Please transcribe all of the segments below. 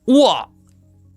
우와!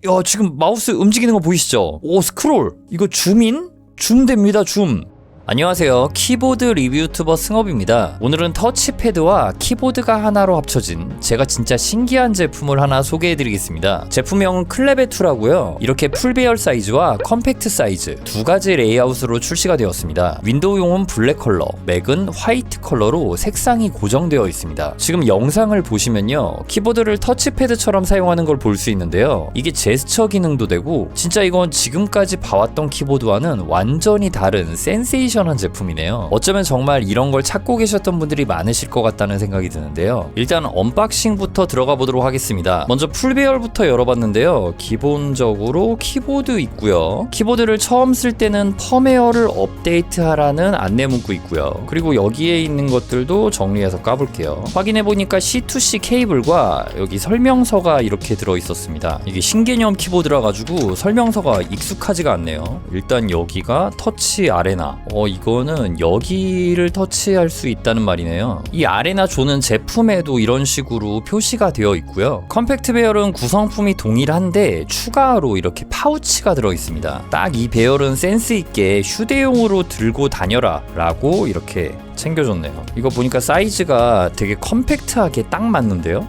야, 지금 마우스 움직이는 거 보이시죠? 오, 스크롤! 이거 줌인? 줌됩니다, 줌! 안녕하세요. 키보드 리뷰 유튜버 승업입니다. 오늘은 터치패드와 키보드가 하나로 합쳐진 제가 진짜 신기한 제품을 하나 소개해드리겠습니다. 제품명은 클레베2라고요. 이렇게 풀배열 사이즈와 컴팩트 사이즈 두 가지 레이아웃으로 출시가 되었습니다. 윈도우용은 블랙 컬러, 맥은 화이트 컬러로 색상이 고정되어 있습니다. 지금 영상을 보시면요, 키보드를 터치패드처럼 사용하는 걸 볼 수 있는데요, 이게 제스처 기능도 되고 진짜 이건 지금까지 봐왔던 키보드와는 완전히 다른 센세이션 한 제품이네요. 어쩌면 정말 이런 걸 찾고 계셨던 분들이 많으실 것 같다는 생각이 드는데요. 일단 언박싱부터 들어가 보도록 하겠습니다. 먼저 풀배열부터 열어봤는데요. 기본적으로 키보드 있고요. 키보드를 처음 쓸 때는 펌웨어를 업데이트하라는 안내 문구 있고요. 그리고 여기에 있는 것들도 정리해서 까볼게요. 확인해보니까 C2C 케이블과 여기 설명서가 이렇게 들어있었습니다. 이게 신개념 키보드라 가지고 설명서가 익숙하지가 않네요. 일단 여기가 터치 아레나, 이거는 여기를 터치할 수 있다는 말이네요. 이 아레나 조는 제품에도 이런 식으로 표시가 되어 있고요. 컴팩트 배열은 구성품이 동일한데 추가로 이렇게 파우치가 들어 있습니다. 딱 이 배열은 센스 있게 휴대용으로 들고 다녀라 라고 이렇게 챙겨줬네요. 이거 보니까 사이즈가 되게 컴팩트하게 딱 맞는데요.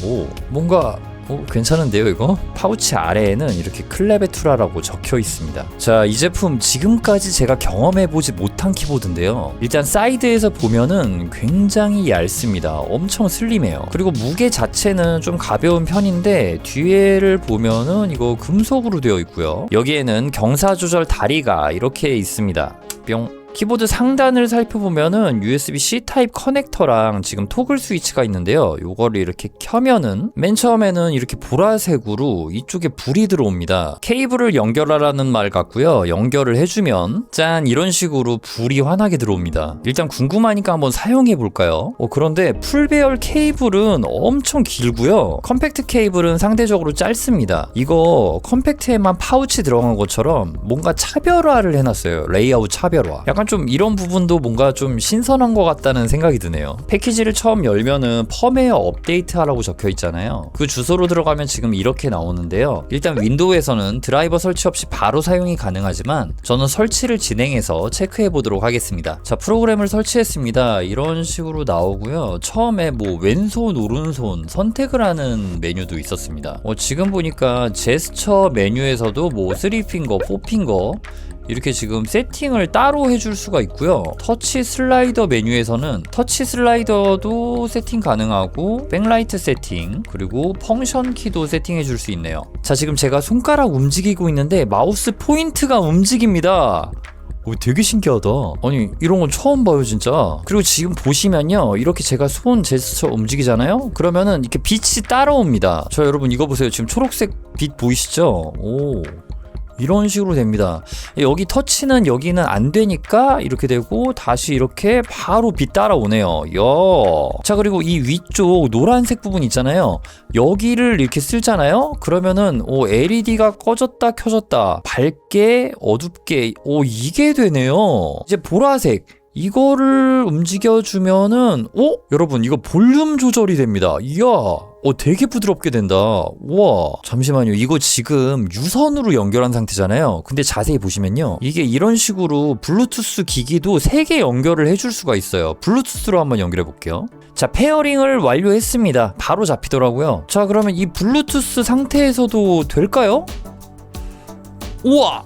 오, 뭔가 괜찮은데요 이거? 파우치 아래에는 이렇게 클레베2라고 적혀 있습니다. 자, 이 제품 지금까지 제가 경험해보지 못한 키보드인데요. 일단 사이드에서 보면은 굉장히 얇습니다. 엄청 슬림해요. 그리고 무게 자체는 좀 가벼운 편인데 뒤에를 보면은 이거 금속으로 되어 있고요. 여기에는 경사 조절 다리가 이렇게 있습니다. 뿅. 키보드 상단을 살펴보면은 USB-C 타입 커넥터랑 지금 토글 스위치가 있는데요. 요거를 이렇게 켜면은 맨 처음에는 이렇게 보라색으로 이쪽에 불이 들어옵니다. 케이블을 연결하라는 말 같고요. 연결을 해주면 짠, 이런 식으로 불이 환하게 들어옵니다. 일단 궁금하니까 한번 사용해 볼까요? 그런데 풀배열 케이블은 엄청 길고요. 컴팩트 케이블은 상대적으로 짧습니다. 이거 컴팩트에만 파우치 들어간 것처럼 뭔가 차별화를 해놨어요. 레이아웃 차별화. 약간 좀 이런 부분도 뭔가 좀 신선한 것 같다는 생각이 드네요. 패키지를 처음 열면은 펌웨어 업데이트 하라고 적혀 있잖아요. 그 주소로 들어가면 지금 이렇게 나오는데요. 일단 윈도우에서는 드라이버 설치 없이 바로 사용이 가능하지만 저는 설치를 진행해서 체크해 보도록 하겠습니다. 자, 프로그램을 설치했습니다. 이런 식으로 나오고요. 처음에 뭐 왼손 오른손 선택을 하는 메뉴도 있었습니다. 지금 보니까 제스처 메뉴에서도 뭐 3핑거, 4핑거 이렇게 지금 세팅을 따로 해줄 수가 있고요. 터치 슬라이더 메뉴에서는 터치 슬라이더도 세팅 가능하고 백라이트 세팅, 그리고 펑션 키도 세팅해 줄 수 있네요. 자, 지금 제가 손가락 움직이고 있는데 마우스 포인트가 움직입니다. 되게 신기하다. 아니, 이런 건 처음 봐요 진짜. 그리고 지금 보시면요, 이렇게 제가 손 제스처 움직이잖아요. 그러면은 이렇게 빛이 따라옵니다. 저 여러분 이거 보세요. 지금 초록색 빛 보이시죠? 오, 이런 식으로 됩니다. 여기 터치는 여기는 안 되니까 이렇게 되고 다시 이렇게 바로 빛 따라오네요. 자, 그리고 이 위쪽 노란색 부분 있잖아요. 여기를 이렇게 쓰잖아요. 그러면은 LED가 꺼졌다 켜졌다, 밝게 어둡게, 이게 되네요. 이제 보라색, 이거를 움직여주면은 여러분 이거 볼륨 조절이 됩니다. 이야, 되게 부드럽게 된다. 우와, 잠시만요. 이거 지금 유선으로 연결한 상태잖아요. 근데 자세히 보시면요, 이게 이런 식으로 블루투스 기기도 3개 연결을 해줄 수가 있어요. 블루투스로 한번 연결해 볼게요. 자, 페어링을 완료했습니다. 바로 잡히더라고요. 자, 그러면 이 블루투스 상태에서도 될까요? 우와!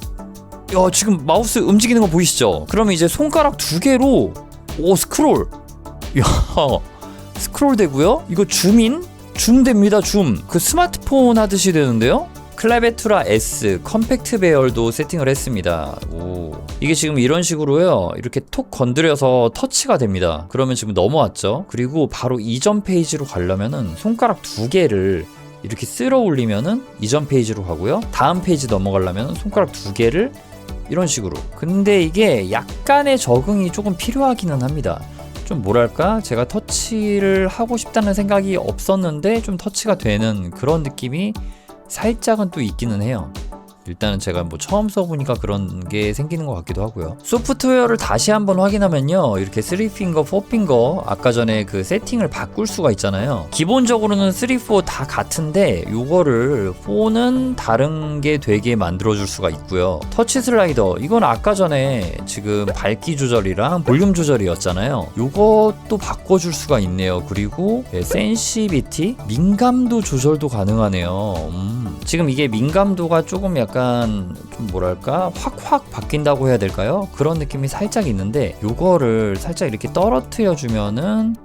야, 지금 마우스 움직이는 거 보이시죠? 그러면 이제 손가락 2개로 스크롤. 야, 스크롤 되고요. 이거 줌인? 줌 됩니다. 줌. 그 스마트폰 하듯이 되는데요. 클레베2라 S 컴팩트 배열도 세팅을 했습니다. 이게 지금 이런 식으로요, 이렇게 톡 건드려서 터치가 됩니다. 그러면 지금 넘어왔죠. 그리고 바로 이전 페이지로 가려면은 손가락 2개를 이렇게 쓸어 올리면은 이전 페이지로 가고요. 다음 페이지 넘어가려면 손가락 2개를 이런 식으로. 근데 이게 약간의 적응이 조금 필요하기는 합니다. 좀 뭐랄까, 제가 터치를 하고 싶다는 생각이 없었는데 좀 터치가 되는 그런 느낌이 살짝은 또 있기는 해요. 일단은 제가 뭐 처음 써보니까 그런 게 생기는 것 같기도 하고요. 소프트웨어를 다시 한번 확인하면요, 이렇게 3핑거, 4핑거 아까 전에 그 세팅을 바꿀 수가 있잖아요. 기본적으로는 3, 4 다 같은데 요거를 4는 다른 게 되게 만들어줄 수가 있고요. 터치 슬라이더, 이건 아까 전에 지금 밝기 조절이랑 볼륨 조절이었잖아요. 요것도 바꿔줄 수가 있네요. 그리고 센시비티, 민감도 조절도 가능하네요. 지금 이게 민감도가 조금 약간 좀 뭐랄까 확 바뀐다고 해야 될까요? 그런 느낌이 살짝 있는데 요거를 살짝 이렇게 떨어뜨려 주면은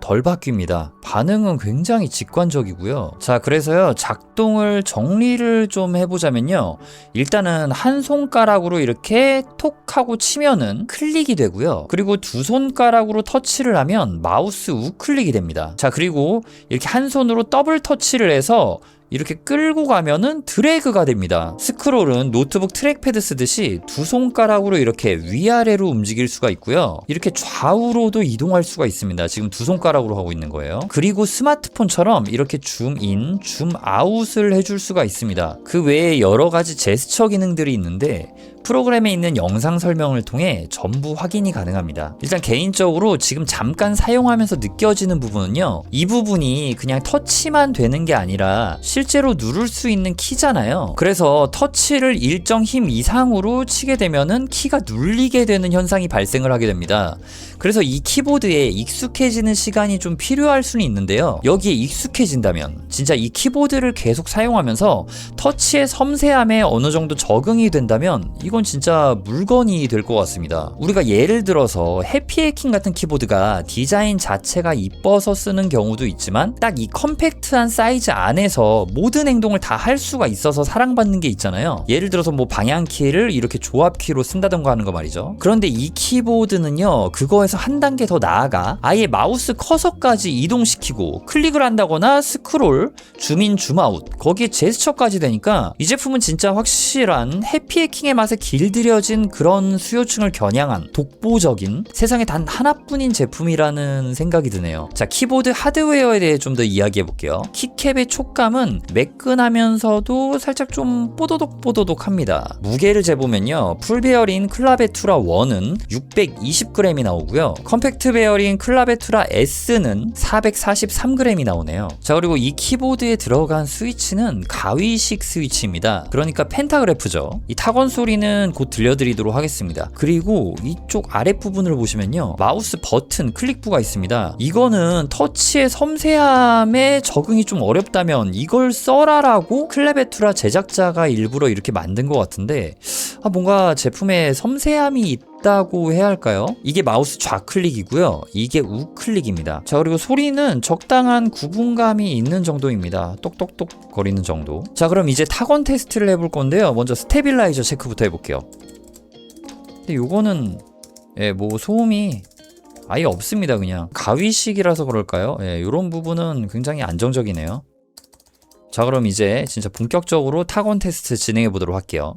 덜 바뀝니다. 반응은 굉장히 직관적이고요. 자, 그래서요, 작동을 정리를 좀 해보자면요, 일단은 한 손가락으로 이렇게 톡 하고 치면은 클릭이 되고요. 그리고 두 손가락으로 터치를 하면 마우스 우클릭이 됩니다. 자, 그리고 이렇게 한 손으로 더블 터치를 해서 이렇게 끌고 가면은 드래그가 됩니다. 스크롤은 노트북 트랙패드 쓰듯이 두 손가락으로 이렇게 위아래로 움직일 수가 있고요. 이렇게 좌우로도 이동할 수가 있습니다. 지금 두 손가락으로 하고 있는 거예요. 그리고 스마트폰처럼 이렇게 줌인, 줌아웃을 해줄 수가 있습니다. 그 외에 여러 가지 제스처 기능들이 있는데 프로그램에 있는 영상 설명을 통해 전부 확인이 가능합니다. 일단 개인적으로 지금 잠깐 사용하면서 느껴지는 부분은요, 이 부분이 그냥 터치만 되는 게 아니라 실제로 누를 수 있는 키잖아요. 그래서 터치를 일정 힘 이상으로 치게 되면은 키가 눌리게 되는 현상이 발생을 하게 됩니다. 그래서 이 키보드에 익숙해지는 시간이 좀 필요할 수는 있는데요, 여기에 익숙해진다면 진짜 이 키보드를 계속 사용하면서 터치의 섬세함에 어느 정도 적응이 된다면 이건 진짜 물건이 될 것 같습니다. 우리가 예를 들어서 해피해킹 같은 키보드가 디자인 자체가 이뻐서 쓰는 경우도 있지만 딱 이 컴팩트한 사이즈 안에서 모든 행동을 다 할 수가 있어서 사랑받는 게 있잖아요. 예를 들어서 뭐 방향키를 이렇게 조합키로 쓴다던가 하는 거 말이죠. 그런데 이 키보드는요, 그거에서 한 단계 더 나아가 아예 마우스 커서까지 이동시키고 클릭을 한다거나 스크롤, 줌인, 줌아웃, 거기에 제스처까지 되니까 이 제품은 진짜 확실한 해피해킹의 맛에 길들여진 그런 수요층을 겨냥한 독보적인, 세상에 단 하나뿐인 제품이라는 생각이 드네요. 자, 키보드 하드웨어에 대해 좀 더 이야기해 볼게요. 키캡의 촉감은 매끈하면서도 살짝 좀 뽀도독뽀도독합니다. 무게를 재보면요, 풀 베어링 클라베투라 1은 620g이 나오고요, 컴팩트 베어링 클라베투라 S는 443g이 나오네요. 자, 그리고 이 키보드에 들어간 스위치는 가위식 스위치입니다. 그러니까 펜타그래프죠. 이 타건 소리는 곧 들려드리도록 하겠습니다. 그리고 이쪽 아랫부분을 보시면요, 마우스 버튼 클릭부가 있습니다. 이거는 터치의 섬세함에 적응이 좀 어렵다면 이걸 써라라고 클라베투라 제작자가 일부러 이렇게 만든 것 같은데, 뭔가 제품에 섬세함이 있다고 해야 할까요? 이게 마우스 좌클릭이고요, 이게 우클릭입니다. 자, 그리고 소리는 적당한 구분감이 있는 정도입니다. 똑똑똑 거리는 정도. 자, 그럼 이제 타건 테스트를 해볼 건데요, 먼저 스테빌라이저 체크부터 해볼게요. 근데 요거는 뭐 소음이 아예 없습니다. 그냥 가위식이라서 그럴까요? 요런 부분은 굉장히 안정적이네요. 자, 그럼 이제 진짜 본격적으로 타건 테스트 진행해 보도록 할게요.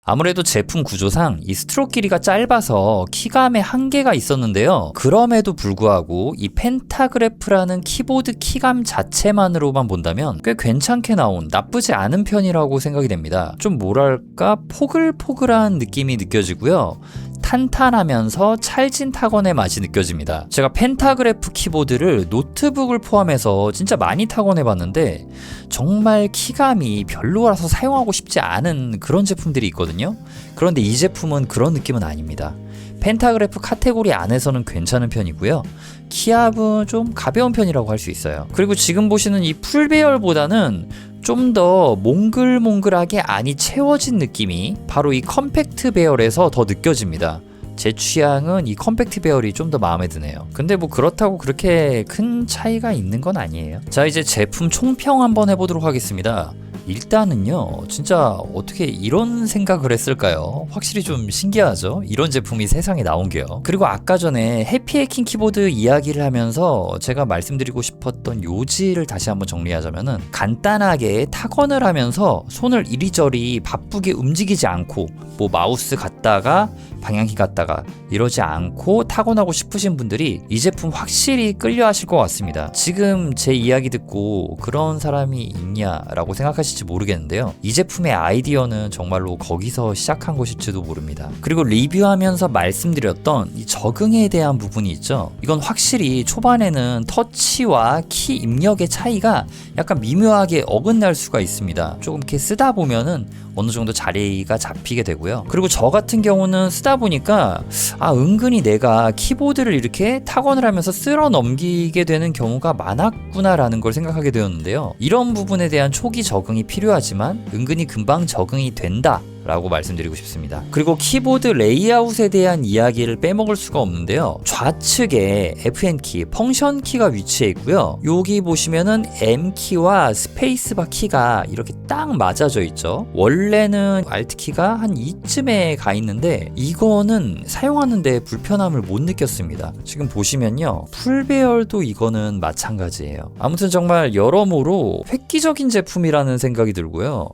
아무래도 제품 구조상 이 스트로크 길이가 짧아서 키감에 한계가 있었는데요. 그럼에도 불구하고 이 펜타그래프라는 키보드 키감 자체만으로만 본다면 꽤 괜찮게 나온 나쁘지 않은 편이라고 생각이 됩니다. 좀 뭐랄까 포글포글한 느낌이 느껴지고요. 탄탄하면서 찰진 타건의 맛이 느껴집니다. 제가 펜타그래프 키보드를 노트북을 포함해서 진짜 많이 타건해봤는데 정말 키감이 별로라서 사용하고 싶지 않은 그런 제품들이 있거든요. 그런데 이 제품은 그런 느낌은 아닙니다. 펜타그래프 카테고리 안에서는 괜찮은 편이고요. 키압은 좀 가벼운 편이라고 할 수 있어요. 그리고 지금 보시는 이 풀배열보다는 좀 더 몽글몽글하게 안이 채워진 느낌이 바로 이 컴팩트 배열에서 더 느껴집니다. 제 취향은 이 컴팩트 배열이 좀 더 마음에 드네요. 근데 뭐 그렇다고 그렇게 큰 차이가 있는 건 아니에요. 자, 이제 제품 총평 한번 해보도록 하겠습니다. 일단은요, 진짜 어떻게 이런 생각을 했을까요? 확실히 좀 신기하죠? 이런 제품이 세상에 나온 게요. 그리고 아까 전에 해피해킹 키보드 이야기를 하면서 제가 말씀드리고 싶었던 요지를 다시 한번 정리하자면은 간단하게 타건을 하면서 손을 이리저리 바쁘게 움직이지 않고 뭐 마우스 갖다가 방향키 갖다가 이러지 않고 타건하고 싶으신 분들이 이 제품 확실히 끌려 하실 것 같습니다. 지금 제 이야기 듣고 그런 사람이 있냐라고 생각하실지 모르겠는데요. 이 제품의 아이디어는 정말로 거기서 시작한 것일지도 모릅니다. 그리고 리뷰하면서 말씀드렸던 이 적응에 대한 부분이 있죠. 이건 확실히 초반에는 터치와 키 입력의 차이가 약간 미묘하게 어긋날 수가 있습니다. 조금 이렇게 쓰다 보면은 어느 정도 자리가 잡히게 되고요. 그리고 저 같은 경우는 쓰다 보니까 은근히 내가 키보드를 이렇게 타건을 하면서 쓸어 넘기게 되는 경우가 많았구나라는 걸 생각하게 되었는데요. 이런 부분에 대한 초기 적응이 필요하지만 은근히 금방 적응이 된다 라고 말씀드리고 싶습니다. 그리고 키보드 레이아웃에 대한 이야기를 빼먹을 수가 없는데요. 좌측에 FN키, 펑션키가 위치해 있고요. 여기 보시면은 M키와 스페이스바 키가 이렇게 딱 맞아져 있죠. 원래는 Alt키가 한 이쯤에 가 있는데 이거는 사용하는데 불편함을 못 느꼈습니다. 지금 보시면요. 풀배열도 이거는 마찬가지예요. 아무튼 정말 여러모로 획기적인 제품이라는 생각이 들고요.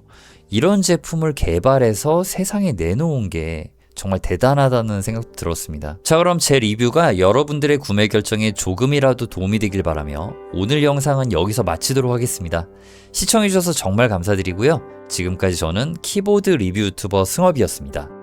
이런 제품을 개발해서 세상에 내놓은 게 정말 대단하다는 생각도 들었습니다. 자, 그럼 제 리뷰가 여러분들의 구매 결정에 조금이라도 도움이 되길 바라며 오늘 영상은 여기서 마치도록 하겠습니다. 시청해주셔서 정말 감사드리고요. 지금까지 저는 키보드 리뷰 유튜버 승업이었습니다.